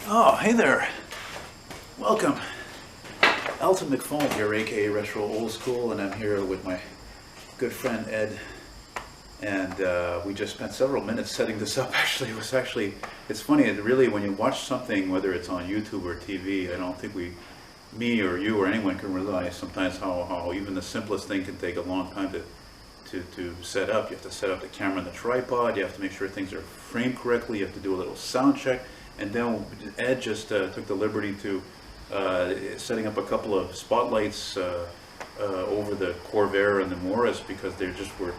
Oh, hey there. Welcome. Elton McFall here, aka Retro Old School, and I'm here with my good friend Ed. And we just spent several minutes setting this up. It's funny, really, when you watch something, whether it's on YouTube or TV, I don't think me or you or anyone can realize sometimes how even the simplest thing can take a long time to set up. You have to set up the camera and the tripod, you have to make sure things are framed correctly, you have to do a little sound check. And then Ed just took the liberty to setting up a couple of spotlights over the Corvair and the Morse because they just were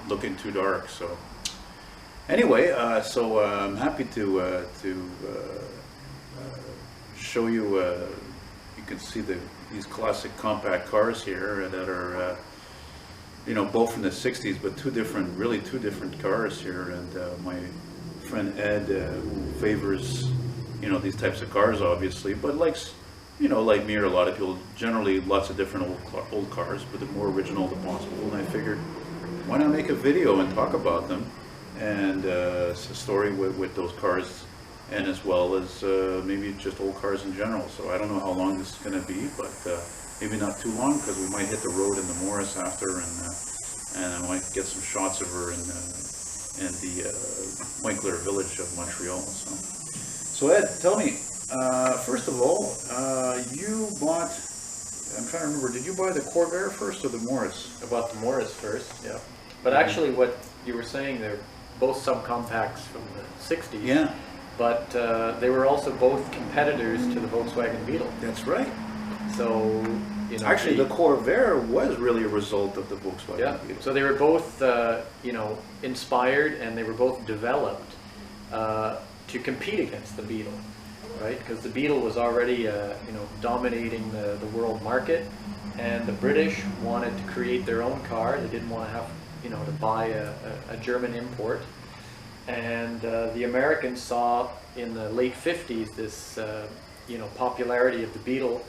looking too dark. So anyway, I'm happy to show you. You can see these classic compact cars here that are both from the '60s, but really two different cars here. And my friend Ed, who favors these types of cars, obviously, but likes like me or a lot of people, generally lots of different old cars, but the more original the possible. And I figured, why not make a video and talk about them, and it's a story with those cars, and as well as maybe just old cars in general. So I don't know how long this is going to be, but maybe not too long, because we might hit the road in the Morris after, and I might get some shots of her in the Winkler village of Montreal. So Ed, tell me, first of all, you bought, I'm trying to remember, did you buy the Corvair first or the Morse? I bought the Morse first, yeah. But actually what you were saying, they're both subcompacts from the 60s. Yeah. But they were also both competitors to the Volkswagen Beetle. That's right. So, actually, the Corvair was really a result of the Volkswagen Beetle. So they were both, inspired, and they were both developed to compete against the Beetle, right? Because the Beetle was already, dominating the world market, and the British wanted to create their own car. They didn't want to have, to buy a German import. And the Americans saw in the late 50s this, popularity of the Beetle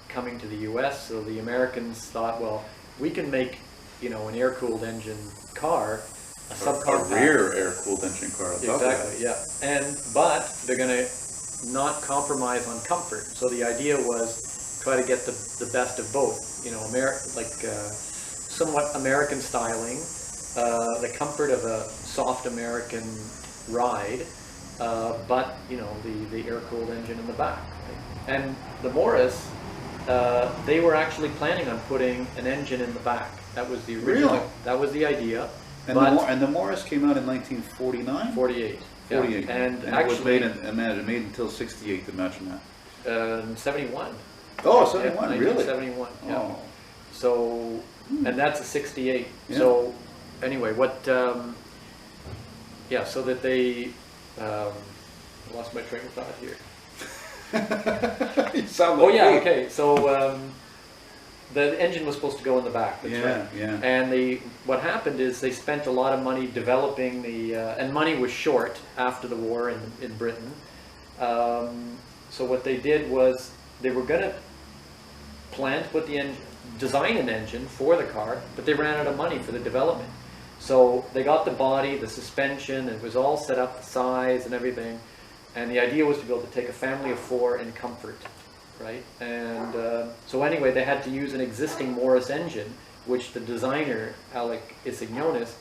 coming to the U.S. So the Americans thought, well, we can make, an air-cooled engine car, a subcompact. A rear air-cooled engine car. Exactly, yeah. But they're going to not compromise on comfort. So the idea was try to get the best of both. Somewhat American styling, the comfort of a soft American ride, but the air-cooled engine in the back. Right? And the Morris, they were actually planning on putting an engine in the back. That was the original. Really? That was the idea. And the Morris came out in 1949? 48. 48. Yeah. And actually, it was made until 68, imagine that. 71. Oh, 71, yeah, really? 71, yeah. Oh. So, and that's a 68. Yeah. So, anyway, so that they, I lost my train of thought here. You sound like me. Okay. So the engine was supposed to go in the back. That's right. Yeah. And what happened is they spent a lot of money developing and money was short after the war in Britain. So what they did was they were going to plan to put design an engine for the car, but they ran out of money for the development. So they got the body, the suspension, it was all set up, the size and everything. And the idea was to be able to take a family of 4 in comfort, right? And so anyway, they had to use an existing Morris engine, which the designer, Alec Isignonis,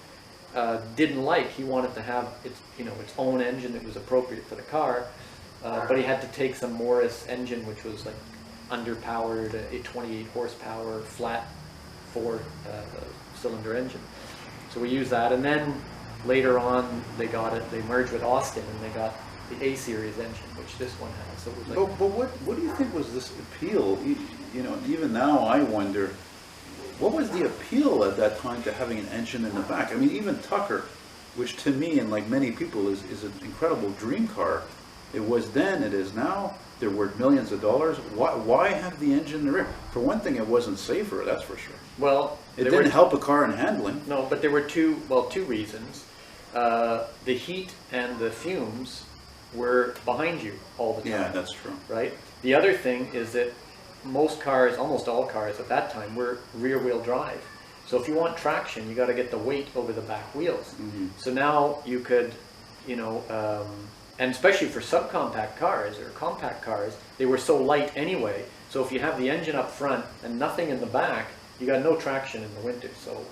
didn't like. He wanted to have its own engine that was appropriate for the car, but he had to take some Morris engine, which was like underpowered, a 28 horsepower, flat 4-cylinder engine. So we used that, and then later on they merged with Austin, and they got the A-series engine, which this one has. So it was like, but what do you think was this appeal? Even now I wonder, what was the appeal at that time to having an engine in the back? I mean, even Tucker, which to me and like many people is an incredible dream car. It was then, it is now. They're worth millions of dollars. Why have the engine in the rear? For one thing, it wasn't safer, that's for sure. Well, it didn't help a car in handling. No, but there were two reasons. The heat and the fumes were behind you all the time. Yeah, that's true. Right? The other thing is that most cars, almost all cars at that time, were rear-wheel drive. So if you want traction, you got to get the weight over the back wheels. Mm-hmm. So now you could, and especially for subcompact cars or compact cars, they were so light anyway. So if you have the engine up front and nothing in the back, you got no traction in the winter. So,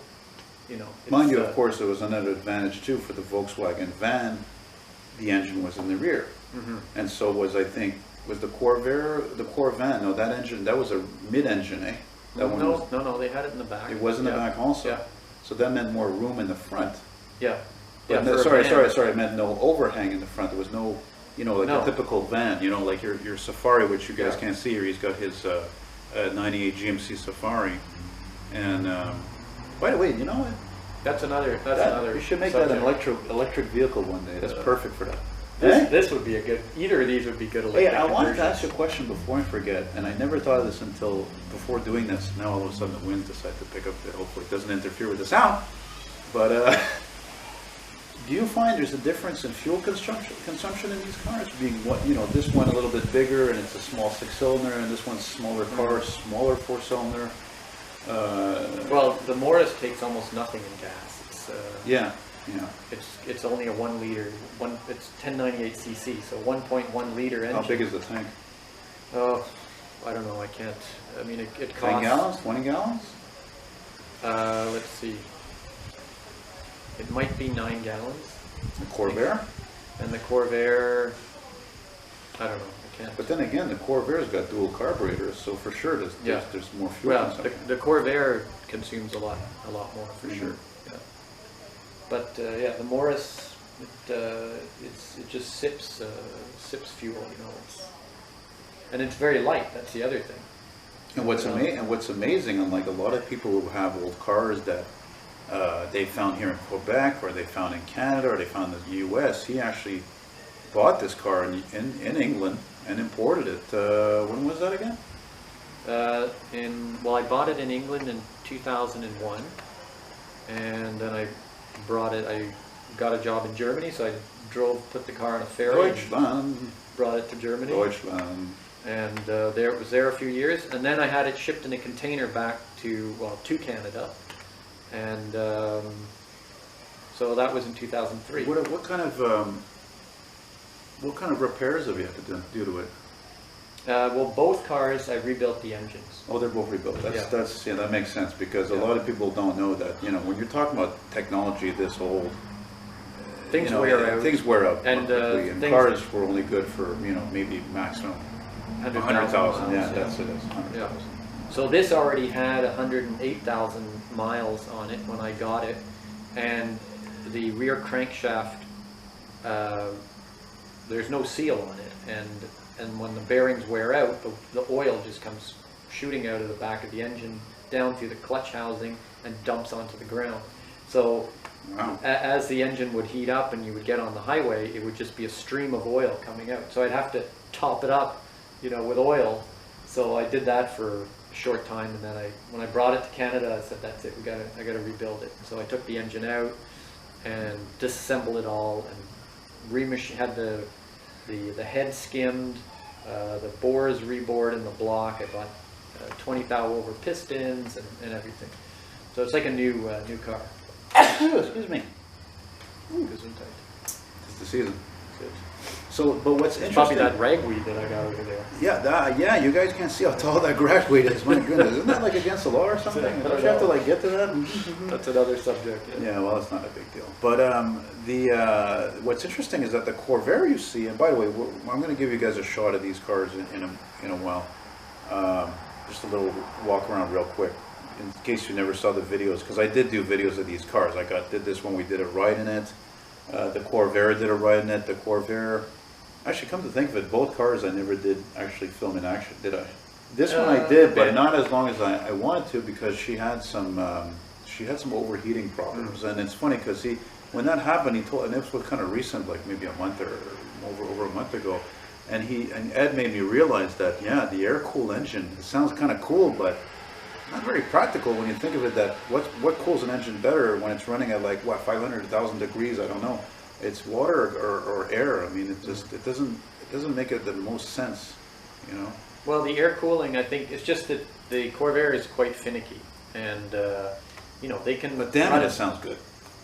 you know. Mind you, of course, there was another advantage too for the Volkswagen van. The engine was in the rear, and so was, I think, was the Corvair, the Corvan. No, that engine, that was a mid-engine, eh? That one was, no, they had it in the back. it was in the Yeah. back also. Yeah. So that meant more room in the front. Yeah. But Yeah, no, for a van. sorry, it meant no overhang in the front. There was no, you know, like No. a typical van, you know, like your Safari, which you guys Yeah. can't see here. He's got his 98 GMC Safari. And by the way, you know what? That's another. You should make that an electric vehicle one day. That's perfect for that. This would be a good. Either of these would be good electric. Hey, I wanted to conversions. ask you a question before I forget, and I never thought of this until before doing this. Now all of a sudden the wind decided to pick up. Hopefully it doesn't interfere with the sound. But do you find there's a difference in fuel consumption in these cars? Being what, you know, this one a little bit bigger and it's a small 6-cylinder, and this one's smaller car, smaller 4-cylinder. Well, the Morse takes almost nothing in gas. It's Yeah. it's only a 1 liter. It's 1098 cc, so 1.1 liter engine. How big is the tank? Oh, I don't know. I can't. I mean, it 10 costs. gallons? 20 gallons? Let's see. It might be 9 gallons. The Corvair? And the Corvair, I don't know. I can't. But then again, the Corvair's got dual carburetors, so for sure there's more fuel Well, consumption. the Corvair consumes a lot more for Mhm. sure. Yeah. But yeah, the Morris, it just sips fuel, you know. And it's very light. That's the other thing. And what's amazing, unlike a lot of people who have old cars that they found here in Quebec, or they found in Canada, or they found in the U.S., he actually bought this car in England and imported it. When was that again? Well, I bought it in England in 2001, and then I got a job in Germany, so I put the car on a ferry, and Deutschland. brought it to Germany. Deutschland. And it was there a few years, and then I had it shipped in a container back to Canada, and so that was in 2003. What kind of repairs have you had to do to it? Well, both cars I rebuilt the engines. Oh, they're both rebuilt. That makes sense, because a Yeah. lot of people don't know that, you know, when you're talking about technology this old, Things you know, wear out. Things wear out And, quickly, and things- cars were only good for, you know, maybe maximum 100,000. Yeah, that's it. 100,000. Yeah. So this already had 108,000 miles on it when I got it, and the rear crankshaft, there's no seal on it, and when the bearings wear out, the oil just comes shooting out of the back of the engine down through the clutch housing and dumps onto the ground. So Wow. as the engine would heat up and you would get on the highway, it would just be a stream of oil coming out. So I'd have to top it up, you know, with oil. So I did that for a short time, and then when I brought it to Canada, I said, that's it, I gotta rebuild it. So I took the engine out and disassembled it all, and had the head skimmed, the bores rebored in the block. I bought 20 thou over pistons and everything. So it's like a new car. Excuse me. Gesundheit. It's the season. So, but what's It's interesting? probably that ragweed that I got over there. Yeah, you guys can't see how tall that graduate is. My goodness, isn't that like against the law or something? Don't you have to like get to that? That's another subject. Yeah, well, it's not a big deal. But what's interesting is that the Corvair you see, and by the way, I'm going to give you guys a shot of these cars in a while. Just a little walk around real quick, in case you never saw the videos, because I did do videos of these cars. Did this when we did a ride in it. The Corvair did a ride in it. The Corvair, actually, come to think of it, both cars I never did actually film in action, did I? This one I did, but not as long as I wanted to, because she had some overheating problems. And it's funny because when that happened, he told, and this was kind of recent, like maybe a month or over a month ago. And Ed made me realize that, yeah, the air-cooled engine, it sounds kind of cool, but not very practical when you think of it. That what cools an engine better when it's running at like 500 to 1,000 degrees? I don't know. It's water or air. I mean, it doesn't make it the most sense, you know. Well, the air cooling, I think, it's just that the Corvair is quite finicky, and you know, they can. But damn it, it sounds good.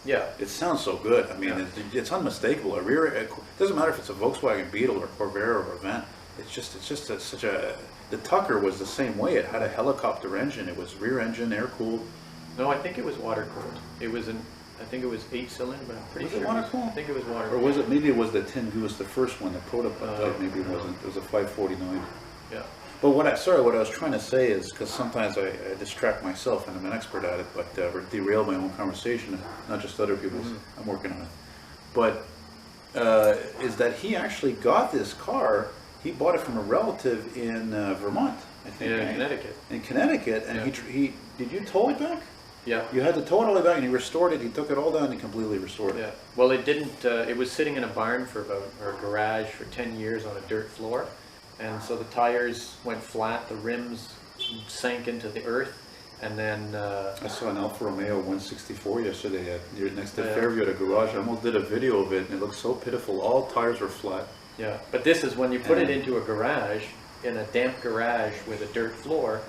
Yeah. It sounds so good. I mean, Yeah. it's unmistakable. It doesn't matter if it's a Volkswagen Beetle or Corvair or a Van. It's just such a. The Tucker was the same way. It had a helicopter engine. It was rear engine, air cooled. No, I think it was water cooled. It was I think it was 8-cylinder, but I'm pretty Was sure. it water cooled? I think it was water Or cooled. was it, maybe it was the Tin Goose, the first one, the prototype type, maybe it wasn't. It was a 549. Yeah. But what I was trying to say is, because sometimes I distract myself and I'm an expert at it, but derail my own conversation, not just other people's. I'm working on it. But is that he actually got this car, he bought it from a relative in Vermont, I think. Yeah, right? in Connecticut. In Connecticut, and Yeah. he did you tow it back? Yeah. You had to tow it all the way back, and he restored it. He took it all down and completely restored it. Yeah. Well, it didn't. It was sitting in a barn or a garage for 10 years on a dirt floor, and so the tires went flat, the rims sank into the earth, and then. I saw an Alfa Romeo 164 yesterday next to Yeah. Fairview at a garage. I almost did a video of it, and it looked so pitiful. All tires were flat. Yeah. But this is when you put it into a garage, in a damp garage with a dirt floor.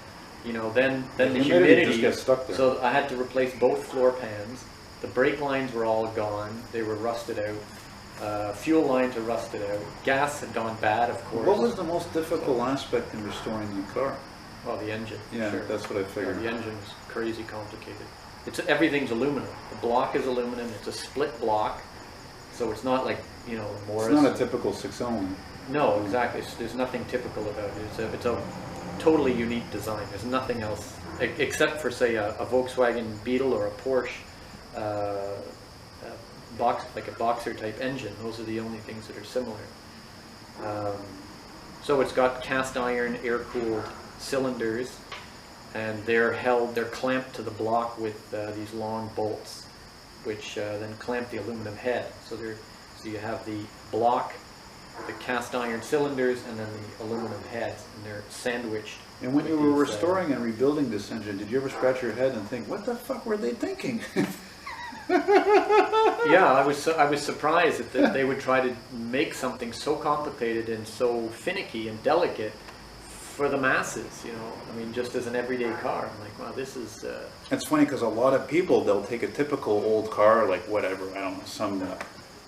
You know, then the humidity just gets stuck there. So I had to replace both floor pans. The brake lines were all gone; they were rusted out. Fuel lines are rusted out. Gas had gone bad, of course. What was the most difficult aspect in restoring the car? Well, the engine. Yeah, sure. that's what I figured. The engine's crazy complicated. Everything's aluminum. The block is aluminum. It's a split block, so it's not like Morse. It's not a typical 6-cylinder. No, exactly. There's nothing typical about it. It's a totally unique design. There's nothing else except for, say, a Volkswagen Beetle or a Porsche like a boxer type engine. Those are the only things that are similar. So it's got cast iron air cooled cylinders, and they're clamped to the block with these long bolts, which then clamp the aluminum head. So you have the block, the cast iron cylinders, and then the aluminum heads, and they're sandwiched. And when you with were these, restoring and rebuilding this engine, did you ever scratch your head and think, what the fuck were they thinking? Yeah, I was surprised that they would try to make something so complicated and so finicky and delicate for the masses. I mean, just as an everyday car. I'm like, wow, this is. It's funny because a lot of people, they'll take a typical old car, like whatever, I don't know, some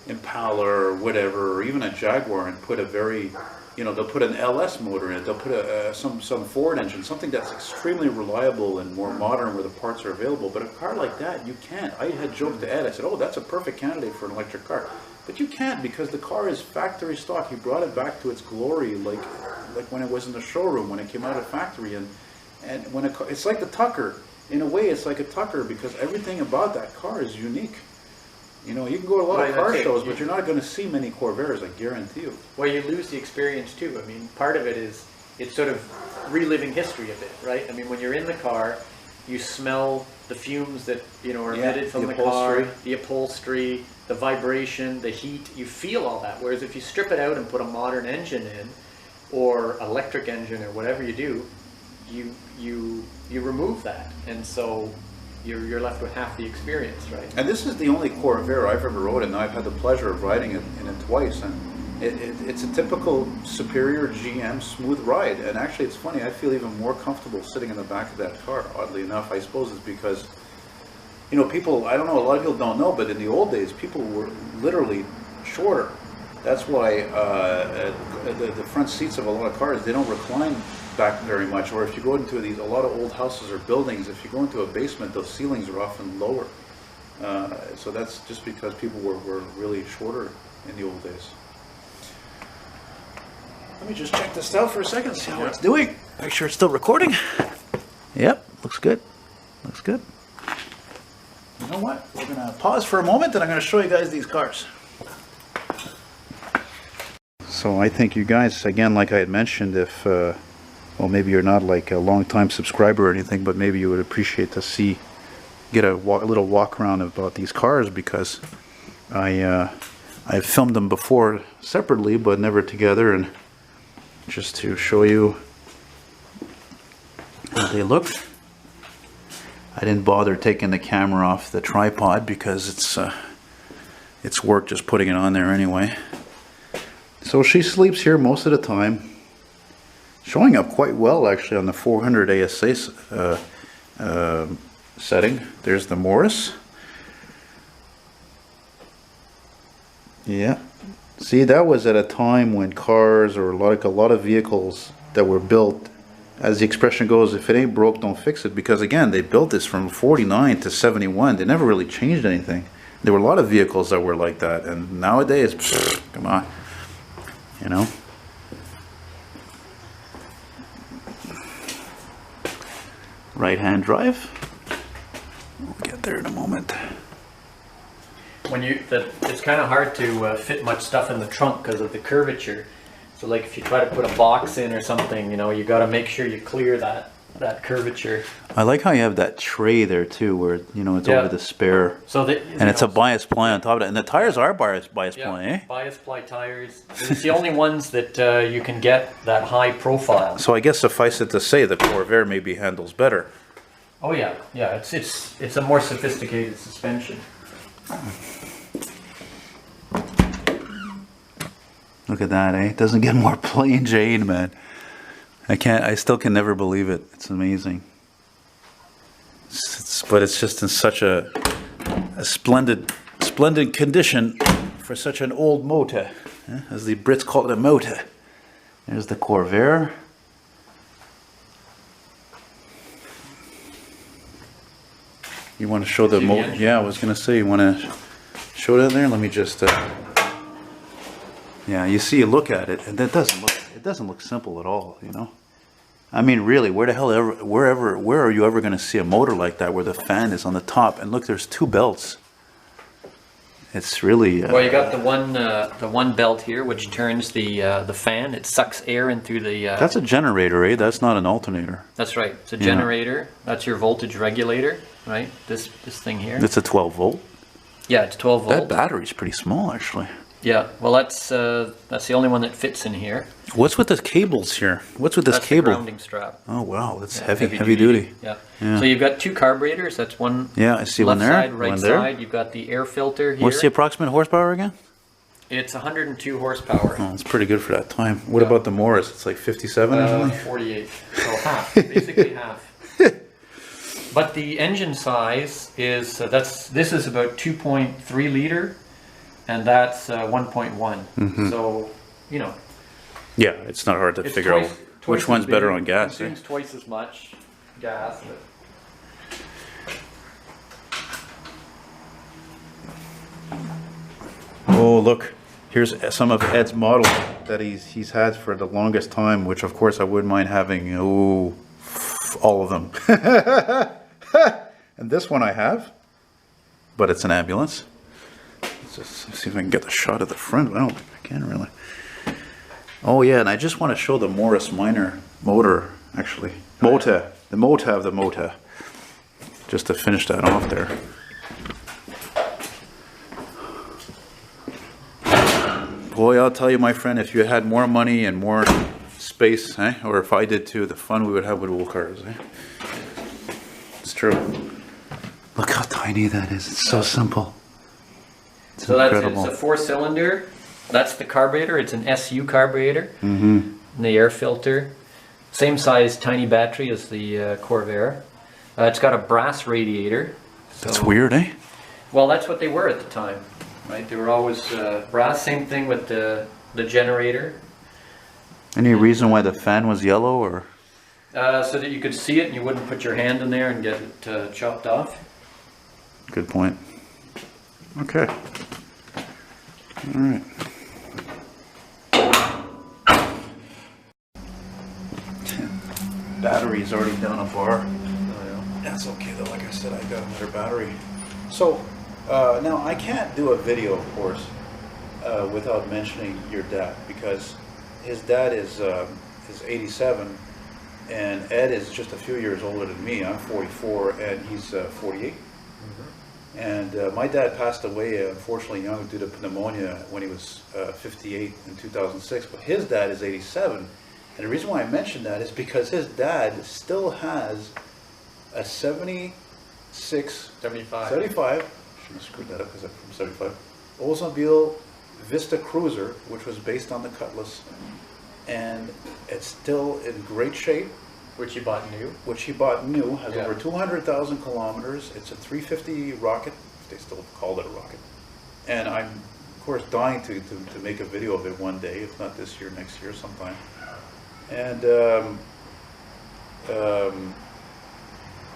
Impala or whatever, or even a Jaguar, and put a very, they'll put an LS motor in it. They'll put some Ford engine, something that's extremely reliable and more modern, where the parts are available. But a car like that, you can't. I had joked to Ed. I said, "Oh, that's a perfect candidate for an electric car," but you can't, because the car is factory stock. He brought it back to its glory, like when it was in the showroom, when it came out of factory, and when it's like the Tucker. In a way, it's like a Tucker, because everything about that car is unique. You can go to a lot of car shows, but you're not going to see many Corvairs, I guarantee you. Well, you lose the experience too. I mean, part of it is it's sort of reliving history a bit, right? I mean, when you're in the car, you smell the fumes that are emitted from the car, the upholstery, the vibration, the heat. You feel all that. Whereas if you strip it out and put a modern engine in, or electric engine, or whatever you do, you remove that, and so you're left with half the experience, right? And this is the only Corvair I've ever rode, and I've had the pleasure of riding it in it twice. And it's a typical Superior GM smooth ride. And actually, it's funny, I feel even more comfortable sitting in the back of that car, oddly enough. I suppose it's because, people, I don't know, a lot of people don't know, but in the old days, people were literally shorter. That's why the front seats of a lot of cars, they don't recline back very much. Or if you go into a lot of old houses or buildings, if you go into a basement, those ceilings are often lower. So that's just because people were really shorter in the old days. Let me just check this out for a second, see how it's doing. Make sure it's still recording. Yep, looks good. Looks good. You know what? We're going to pause for a moment, and I'm going to show you guys these cars. So I think you guys, again, like I had mentioned, if, well, maybe you're not like a long-time subscriber or anything, but maybe you would appreciate to get a little walk around about these cars, because I've filmed them before separately, but never together, and just to show you how they look. I didn't bother taking the camera off the tripod because it's work just putting it on there anyway. So she sleeps here most of the time, showing up quite well actually on the 400 ASA setting. There's the Morse. Yeah. See, that was at a time when cars, or like a lot of vehicles that were built, as the expression goes, if it ain't broke, don't fix it. Because again, they built this from 49 to 71. They never really changed anything. There were a lot of vehicles that were like that. And nowadays, pfft, come on, you know. Right-hand drive. We'll get there in a moment. It's kind of hard to fit much stuff in the trunk because of the curvature. So like if you try to put a box in or something, you know, you got to make sure you clear that curvature. I like how you have that tray there too, where you know it's over the spare. So and it's a bias ply on top of it, and the tires are bias ply, eh? Bias ply tires. It's the only ones that you can get that high profile. So I guess suffice it to say the Corvair maybe handles better. Oh yeah, yeah. It's a more sophisticated suspension. Look at that, eh? It doesn't get more plain Jane, man. I still can never believe it. It's amazing. But it's just in such a splendid condition for such an old motor, as the Brits call it, a motor. There's the Corvair. You want to show the motor? Yeah, I was going to say, you want to show that there? Let me just... Yeah, you see, you look at it, and it doesn't look simple at all, you know. I mean, really, where are you ever going to see a motor like that, where the fan is on the top? And look, there's two belts. It's really. Well, you got the one belt here, which turns the fan. It sucks air in through the. That's a generator, eh? That's not an alternator. That's right. It's a generator. That's your voltage regulator, right? This thing here. It's a 12 volt. Yeah, it's 12 volt. That battery's pretty small, actually. Yeah, well, that's the only one that fits in here. What's with the cables here? What's with this cable? The grounding strap. Oh wow, that's heavy duty. Yeah. So you've got two carburetors. That's one. Yeah, I see one there. Left side, right one there. side. You've got the air filter here. What's the approximate horsepower again? It's 102 horsepower. Oh, it's pretty good for that time. What about the Morse? It's like 57 or something. 48. So half, basically half. But the engine size is this is about 2.3 liter. And that's 1.1. Mm-hmm. So, you know. Yeah, it's not hard to figure out which one's better on gas. Consumes twice as much gas. Oh, look. Here's some of Ed's models that he's had for the longest time, which of course I wouldn't mind having, all of them. And this one I have, but it's an ambulance. Let's see if I can get the shot of the front. I don't think I can really. Oh yeah, and I just want to show the Morse minor motor, actually. Motor. The motor of the motor. Just to finish that off there. Boy, I'll tell you, my friend, if you had more money and more space, or if I did too, the fun we would have with old cars. It's true. Look how tiny that is. It's so simple. It's incredible. It's a 4-cylinder. That's the carburetor. It's an SU carburetor. Mm-hmm. And the air filter. Same size, tiny battery as the Corvair. It's got a brass radiator. So, that's weird, eh? Well, that's what they were at the time, right? They were always brass. Same thing with the generator. Any reason why the fan was yellow, or? So that you could see it and you wouldn't put your hand in there and get it chopped off. Good point. Okay. All right. Battery's already down a bar. That's okay though. Like I said, I got another battery. So now I can't do a video, of course, without mentioning your dad, because his dad is 87, and Ed is just a few years older than me. I'm 44, and he's 48. And my dad passed away, unfortunately, young due to pneumonia when he was 58 in 2006. But his dad is 87. And the reason why I mentioned that is because his dad still has a 75. Shouldn't have screwed that up because I'm from 75. Oldsmobile Vista Cruiser, which was based on the Cutlass. And it's still in great shape. Which he bought new. Which he bought new, has over 200,000 kilometers. It's a 350 rocket, if they still called it a rocket. And I'm course, dying to make a video of it one day, if not this year, next year sometime. And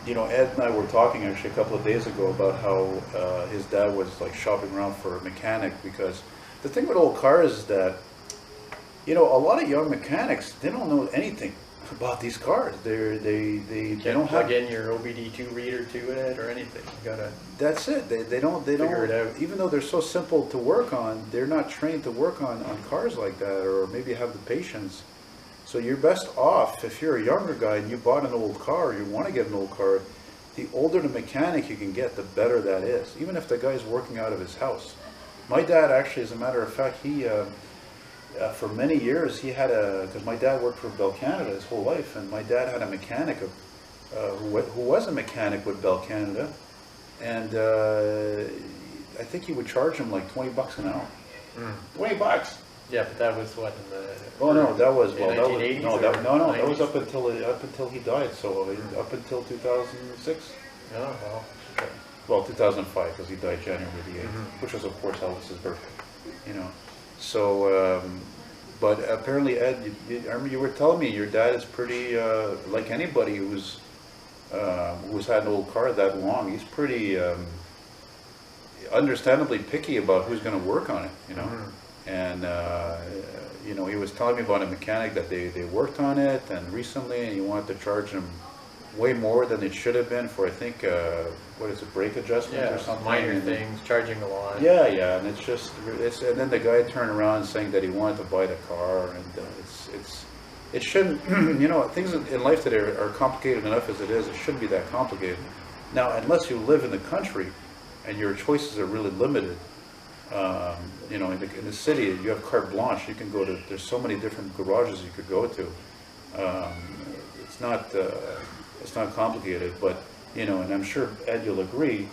you know, Ed and I were talking actually a couple of days ago about how his dad was like shopping around for a mechanic, because the thing with old cars is that, you know, a lot of young mechanics, they don't know anything about these cars. They don't plug have in your OBD2 reader to it or anything. You gotta. That's it. They don't Figure it out. even though they're so simple to work on, they're not trained to work on cars like that, or maybe have the patience. So you're best off, if you're a younger guy and you bought an old car, or you want to get an old car, the older the mechanic you can get, the better that is, even if the guy's working out of his house. My dad actually, as a matter of fact, he for many years he had because my dad worked for Bell Canada his whole life, and my dad had a mechanic who was a mechanic with Bell Canada, and I think he would charge him like $20 an hour. 20 bucks. Yeah, but that was what in the. Oh no, that was in well, that was 1980s no, or that was 90s? up until he died. So up until 2006. Oh well. Okay. Well, 2005, because he died January the 8th, which was of course Elvis's birthday. You know, so but apparently Ed, I remember you were telling me your dad is pretty like anybody who's had an old car that long. He's pretty understandably picky about who's going to work on it. You know. And you know, he was telling me about a mechanic that they worked on it and recently, and he wanted to charge him way more than it should have been for, I think, what is it, brake adjustment or something? Minor and things, charging a lot. Yeah, and it's just, and then the guy turned around saying that he wanted to buy the car, and it shouldn't, you know, things in life today are complicated enough as it is. It shouldn't be that complicated. Now, unless you live in the country and your choices are really limited. You know, in the city, you have carte blanche. You can go to. There's so many different garages you could go to. It's not complicated, but you know, and I'm sure Ed, you'll agree.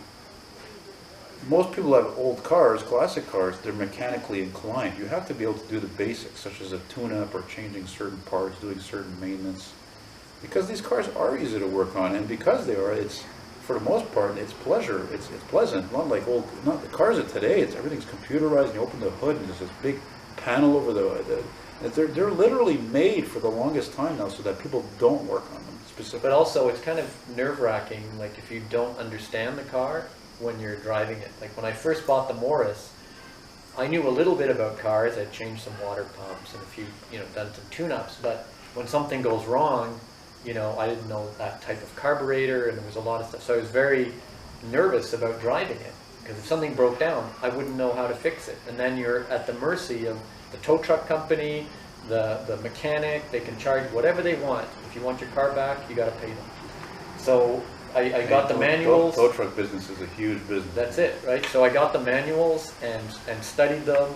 Most people have old cars, classic cars. They're mechanically inclined. You have to be able to do the basics, such as a tune-up or changing certain parts, doing certain maintenance, because these cars are easy to work on, and because they are, it's. For the most part, it's pleasure. It's pleasant. Not like not the cars of today. Everything's computerized. And you open the hood, and there's this big panel over they're literally made for the longest time now, so that people don't work on them specifically. But also, it's kind of nerve-wracking. Like if you don't understand the car when you're driving it. Like when I first bought the Morse, I knew a little bit about cars. I'd changed some water pumps and a few, you know, done some tune-ups. But when something goes wrong, you know, I didn't know that type of carburetor, and there was a lot of stuff. So I was very nervous about driving it, because if something broke down, I wouldn't know how to fix it. And then you're at the mercy of the tow truck company, the mechanic. They can charge whatever they want. If you want your car back, you got to pay them. So I got the manuals. Tow truck business is a huge business. That's it, right? So I got the manuals and studied them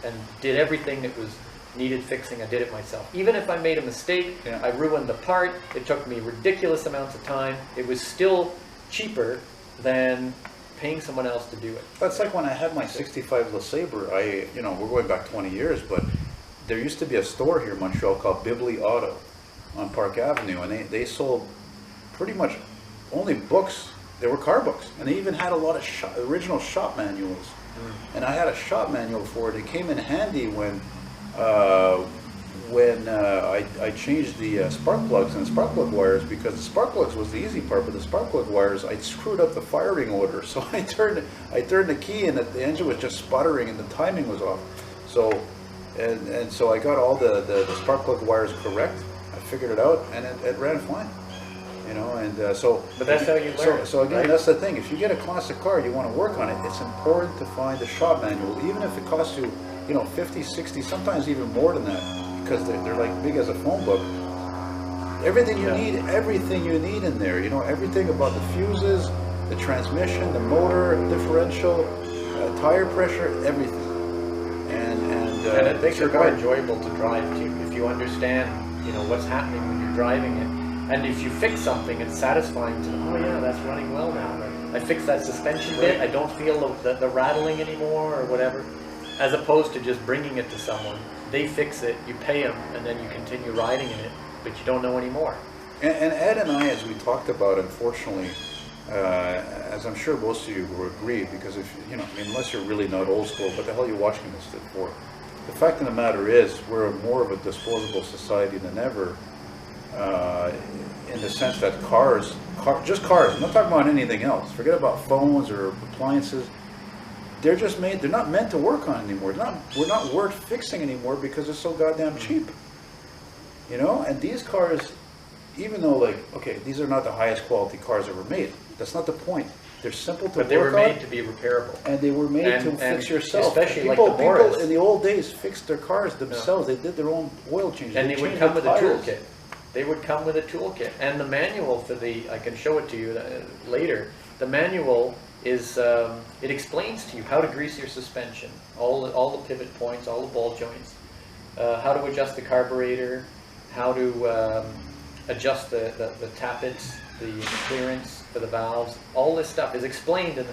and did everything that was needed fixing. I did it myself. Even if I made a mistake, I ruined the part, it took me ridiculous amounts of time, it was still cheaper than paying someone else to do it. That's like when I had my 65 LeSabre. You know, we're going back 20 years, but there used to be a store here in Montreal called Bibli Auto on Park Avenue, and they sold pretty much only books. They were car books, and they even had a lot of original shop manuals. And I had a shop manual for it. It came in handy when I changed the spark plugs and spark plug wires, because the spark plugs was the easy part, but the spark plug wires, I screwed up the firing order. So I turned the key, and the engine was just sputtering, and the timing was off. So and so I got all the spark plug wires correct. I figured it out, and it ran fine. You know, and so. But that's how you learn. So again, right? That's the thing. If you get a classic car, you want to work on it. It's important to find a shop manual, even if it costs you, you know, 50, 60, sometimes even more than that, because they're like big as a phone book. Everything you need in there. You know, everything about the fuses, the transmission, the motor, differential, tire pressure, everything. And it makes it more enjoyable to drive too, if you understand, you know, what's happening when you're driving it. And if you fix something, it's satisfying to, oh yeah, that's running well now. I fixed that suspension bit, I don't feel the rattling anymore or whatever. As opposed to just bringing it to someone, they fix it, you pay them, and then you continue riding in it, but you don't know anymore. And Ed and I, as we talked about, unfortunately, as I'm sure most of you will agree, because if you know, I mean, unless you're really not old school, what the hell are you watching this for? The fact of the matter is, we're more of a disposable society than ever, in the sense that just cars, I'm not talking about anything else. Forget about phones or appliances. They're just made, they're not meant to work on anymore. We're not worth fixing anymore because it's so goddamn cheap. You know, and these cars, even though, like, okay, these are not the highest quality cars ever made. That's not the point. They're simple to work on. But they were made to be repairable. And they were made to fix yourself. Especially people, like the Morse. People in the old days fixed their cars themselves. Yeah. They did their own oil changes. And they would come with a toolkit. They would come with a toolkit. And the manual for I can show it to you later. The manual is, it explains to you how to grease your suspension, all the pivot points, all the ball joints, how to adjust the carburetor, how to adjust the tappets, the clearance for the valves. All this stuff is explained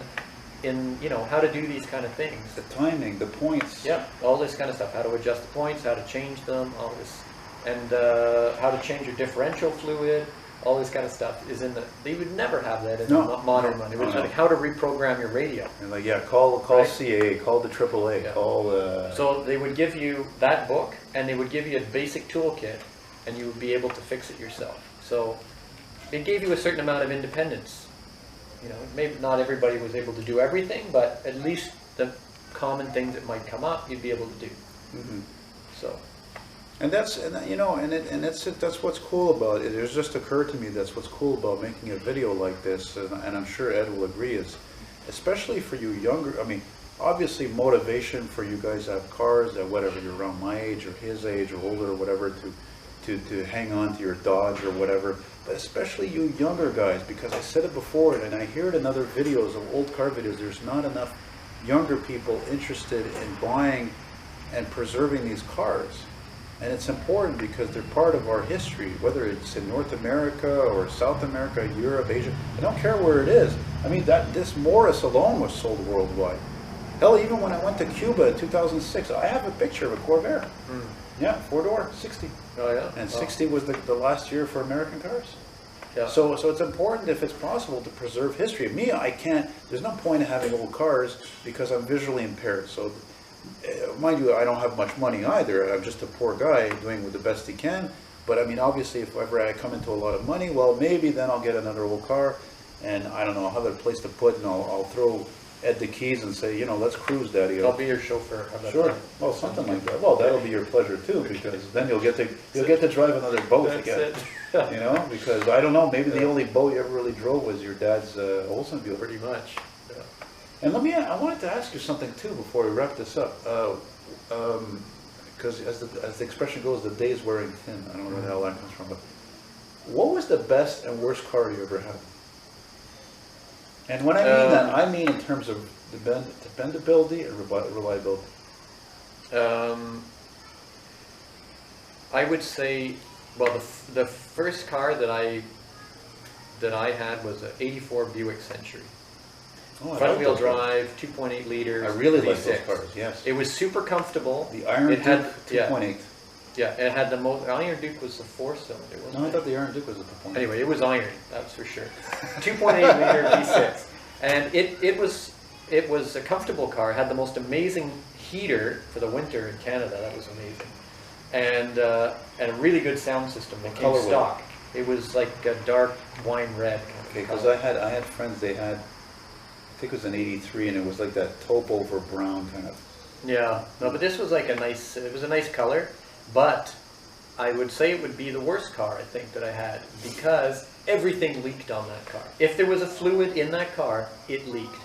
in you know, how to do these kind of things. The timing, the points. Yeah, all this kind of stuff. How to adjust the points, how to change them, all this, and how to change your differential fluid. All this kind of stuff is in they would never have that in the modern one. It was like how to reprogram your radio. And like, yeah, call right? CA, call the AAA, yeah. Call. So they would give you that book, and they would give you a basic toolkit, and you would be able to fix it yourself. So it gave you a certain amount of independence. You know, maybe not everybody was able to do everything, but at least the common things that might come up, you'd be able to do. Mm-hmm. So. And that's, you know, that's what's cool about it. It's just occurred to me that's what's cool about making a video like this, and I'm sure Ed will agree, is especially for you younger. I mean, obviously motivation for you guys to have cars, that whatever you're around my age or his age or older or whatever, to hang on to your Dodge or whatever. But especially you younger guys, because I said it before, and I hear it in other videos of old car videos. There's not enough younger people interested in buying and preserving these cars. And it's important because they're part of our history, whether it's in North America or South America, Europe, Asia. I don't care where it is. I mean, this Morse alone was sold worldwide. Hell, even when I went to Cuba in 2006, I have a picture of a Corvair. Mm. Yeah, 4-door, 60. Oh, yeah? And 60 was the last year for American cars. Yeah. So it's important, if it's possible, to preserve history. Me, I can't, there's no point in having old cars because I'm visually impaired. So, mind you, I don't have much money either. I'm just a poor guy doing the best he can. But I mean, obviously, if ever I come into a lot of money, well, maybe then I'll get another old car, and I don't know, I'll have a place to put, and I'll throw Ed the keys and say, you know, let's cruise, Daddy. I'll be your chauffeur. Sure. Well, something like that. Well, that'll be your pleasure too, because then you'll get to drive another boat again. You know, because I don't know, maybe the only boat you ever really drove was your dad's Oldsmobile. Pretty much. And I wanted to ask you something too before we wrap this up, because as the expression goes, the day's wearing thin. I don't know where the hell that comes from, but what was the best and worst car you ever had? And when I mean that, I mean in terms of dependability and reliability. I would say, well, the first car that I had was an '84 Buick Century. Oh, front-wheel drive, 2.8 liters. I really V6. like those cars. Yes. It was super comfortable. The Iron Duke 2.8. Yeah, it had the most. Iron Duke was the 4-cylinder, wasn't it? No, I thought the Iron Duke was a 2.8. Anyway, it was iron. That's for sure. 2.8 liter V6, and it was a comfortable car. It had the most amazing heater for the winter in Canada. That was amazing, and a really good sound system that came stock. It was like a dark wine red kind of. Okay, because I had friends. They had. I think it was an '83, and it was like that taupe over brown kind of. Yeah, no, but this was like it was a nice color, but I would say it would be the worst car, I think, that I had, because everything leaked on that car. If there was a fluid in that car, it leaked.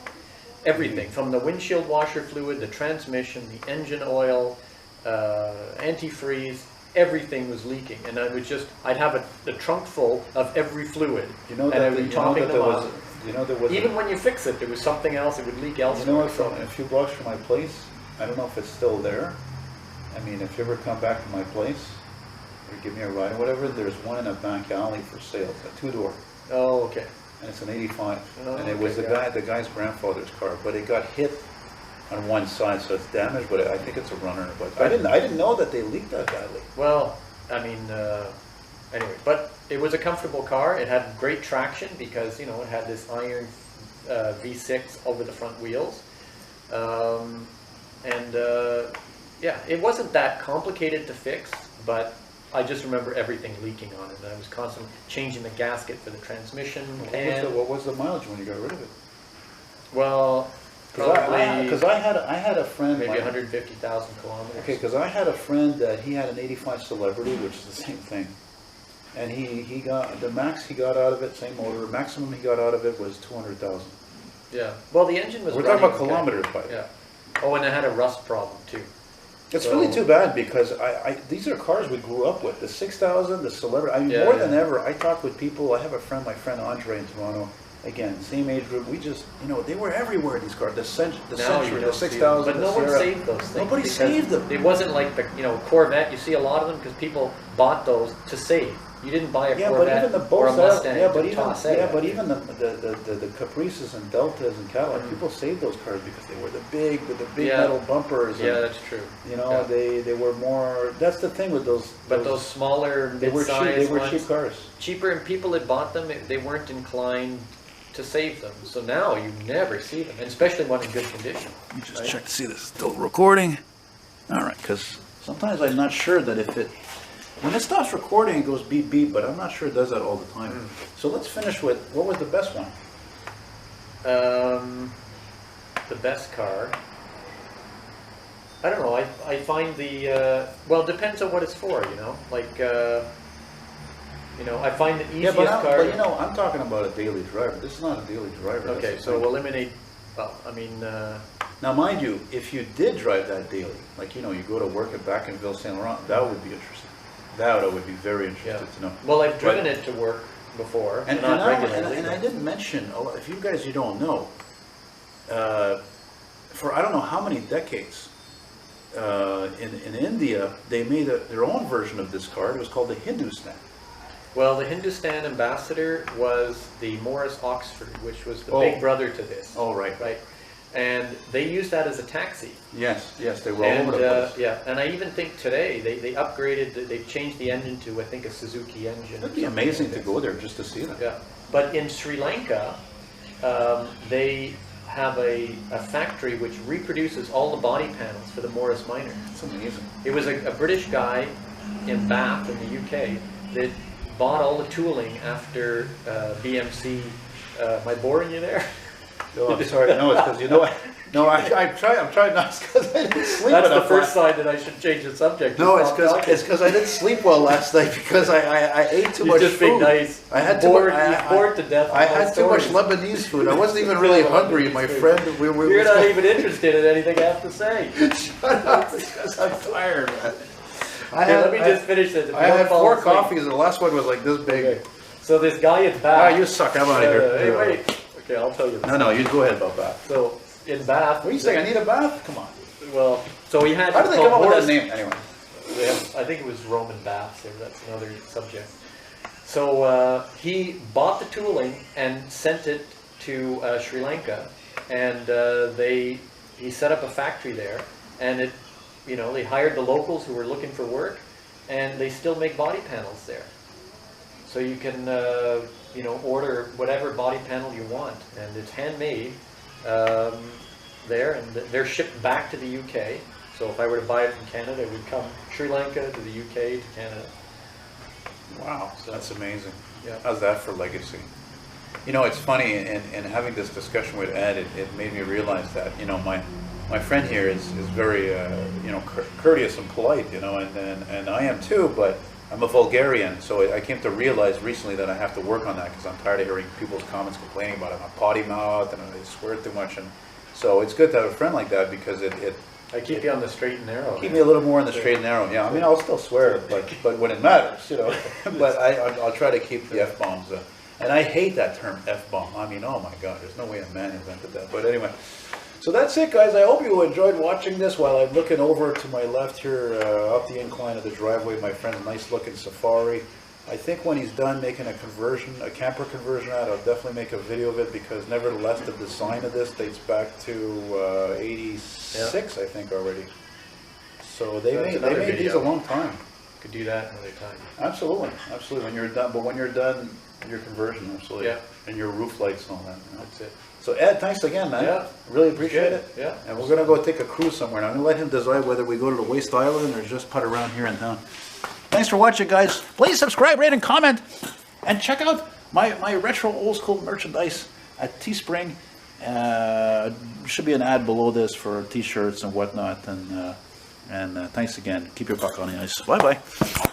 Everything, from the windshield washer fluid, the transmission, the engine oil, antifreeze, everything was leaking. And I'd have the trunk full of every fluid, you know, and I'd be topping them up. You know, there was even when you fix it, there was something else, it would leak elsewhere. You know what, from a few blocks from my place, I don't know if it's still there. I mean, if you ever come back to my place, or give me a ride or whatever, there's one in a back alley for sale. It's a 2-door. Oh, okay. And it's an '85. Oh, and it was the guy's grandfather's car, but it got hit on one side, so it's damaged, but I think it's a runner. But I didn't know that they leaked that badly. Well, I mean, anyway, but it was a comfortable car. It had great traction because, you know, it had this iron V6 over the front wheels. Yeah, it wasn't that complicated to fix, but I just remember everything leaking on it. And I was constantly changing the gasket for the transmission. What was the mileage when you got rid of it? Well, probably Because I had a friend, maybe 150,000 kilometers. Okay, because I had a friend that he had an '85 Celebrity, which is the same thing, and he got the max he got out of it, same motor, maximum he got out of it was 200,000. Yeah. Well, the engine was. We're talking about running kilometers, by the way. Yeah. Oh, and it had a rust problem too. It's really too bad because these are cars we grew up with. The 6000, the Celebrity. I mean, more than ever, I talk with people. I have a friend, my friend Andre in Toronto. Again, same age group. We just, you know, they were everywhere. These cars, the Century, the 6000, but no one saved those things. Nobody saved them. It wasn't like the, you know, Corvette. You see a lot of them because people bought those to save. You didn't buy a Corvette or a Mustang to toss out. Yeah, but even the Caprices and Deltas and Cadillac, people saved those cars because they were the big with the big metal bumpers. Yeah, that's true. You know, they were more. That's the thing with those. But those smaller, they were cheap. They were cheap cars. Cheaper, and people that bought them, they weren't inclined to save them. So now you never see them, and especially one in good condition. Let me just check to see this is still recording. All right, because sometimes I'm not sure that if it. When it stops recording, it goes beep beep, but I'm not sure it does that all the time. So let's finish with, what was the best one? The best car? I don't know, I find the, well, it depends on what it's for, you know? Like, you know, I find the easiest car... But you know, I'm talking about a daily driver. This is not a daily driver. Okay, so eliminate, well, I mean... Now, mind you, if you did drive that daily, like, you know, you go to work at Backenville, St. Laurent, that would be interesting. That I would be very interested to know. Well, I've driven it to work before, and not regularly. And I didn't mention, if you guys don't know, for I don't know how many decades, in India, they made their own version of this car. It was called the Hindustan. Well, the Hindustan Ambassador was the Morse Oxford, which was the big brother to this. Oh, right. Right. And they used that as a taxi. Yes, they were all over the place. Yeah, and I even think today they upgraded, they changed the engine to, I think, a Suzuki engine. It'd be amazing to go there just to see them. Yeah, but in Sri Lanka, they have a factory which reproduces all the body panels for the Morris Minor. That's amazing. It was a British guy in Bath in the UK that bought all the tooling after BMC. Am I boring you there? No, I'm sorry. No, it's because you know what? No, I'm trying not because I didn't sleep enough. That's the first sign that I should change the subject. No, it's because I didn't sleep well last night because I ate too much just food. Being nice. I had bored to death. I had too much Lebanese food. I wasn't even really hungry. My friend, you're not even interested in anything I have to say. Shut up, because I'm tired, man. Let me just finish this. I had 4 coffees and the last one was like this big. Okay. So this guy in Bath. Ah, you suck. I'm out of here. Hey, wait. Okay, I'll tell you. No, you go ahead about Bath. So in Bath. What are you saying? I need a bath? Come on. Well, so he had. How did they come up with that name anyway? I think it was Roman baths. That's another subject. So he bought the tooling and sent it to Sri Lanka, and he set up a factory there, and they hired the locals who were looking for work, and they still make body panels there. So you can order whatever body panel you want, and it's handmade there, and they're shipped back to the UK. So if I were to buy it from Canada, it would come Sri Lanka to the UK to Canada. Wow, so that's amazing. Yeah. How's that for legacy? You know, it's funny, and having this discussion with Ed, it made me realize that, my friend here is very, courteous and polite, and I am too, but I'm a vulgarian, so I came to realize recently that I have to work on that because I'm tired of hearing people's comments complaining about it. I'm a potty mouth and I swear too much, and so it's good to have a friend like that because I keep you on the straight and narrow. Keep me a little more on the straight and narrow. Yeah, I mean, I'll still swear, but when it matters, But I'll try to keep the F-bombs. And I hate that term F-bomb. I mean, oh my God, there's no way a man invented that. But anyway, so that's it, guys. I hope you enjoyed watching this while I'm looking over to my left here, up the incline of the driveway, my friend's nice-looking Safari. I think when he's done making a camper conversion out, I'll definitely make a video of it because nevertheless the design of this dates back to 86, I think already. So they made these a long time. Could do that another time. Absolutely, absolutely. When you're done, but when you're done, your conversion, absolutely. Yeah. And your roof lights and all that. You know? That's it. So Ed, thanks again, man. Yeah. Really appreciate Good. it. Yeah. And we're gonna go take a cruise somewhere. Now I'm gonna let him decide whether we go to the Waste Island or just putt around here in town. Thanks for watching, guys. Please subscribe, rate, and comment. And check out my retro old school merchandise at Teespring. Should be an ad below this for t-shirts and whatnot. And thanks again. Keep your buck on the ice. Bye-bye.